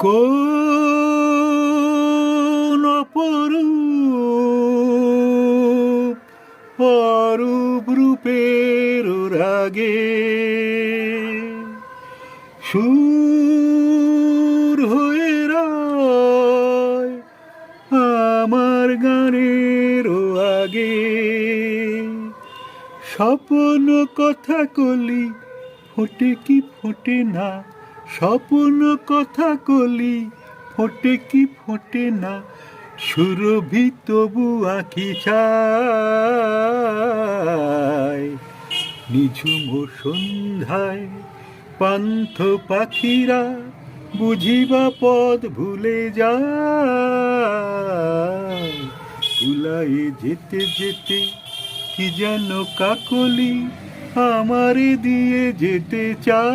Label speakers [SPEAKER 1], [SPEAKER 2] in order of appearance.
[SPEAKER 1] কোন অপরূপ অরূপ রূপের রাগে সুর হয়ে রয় আমার গানের আগে। স্বপ্ন কথা কলি ফোটে কি ফোটে না, স্বপ্ন কথা কলি ফোটে কি ফোটে না, সুরভি তবু আঁখি চায়। নিঝুম সন্ধ্যায় পান্থ পাখিরা বুঝিবা পথ ভুলে যায়। কুলায়ে যেতে যেতে কি যেন কাকলি আমারে দিয়ে যেতে চায়।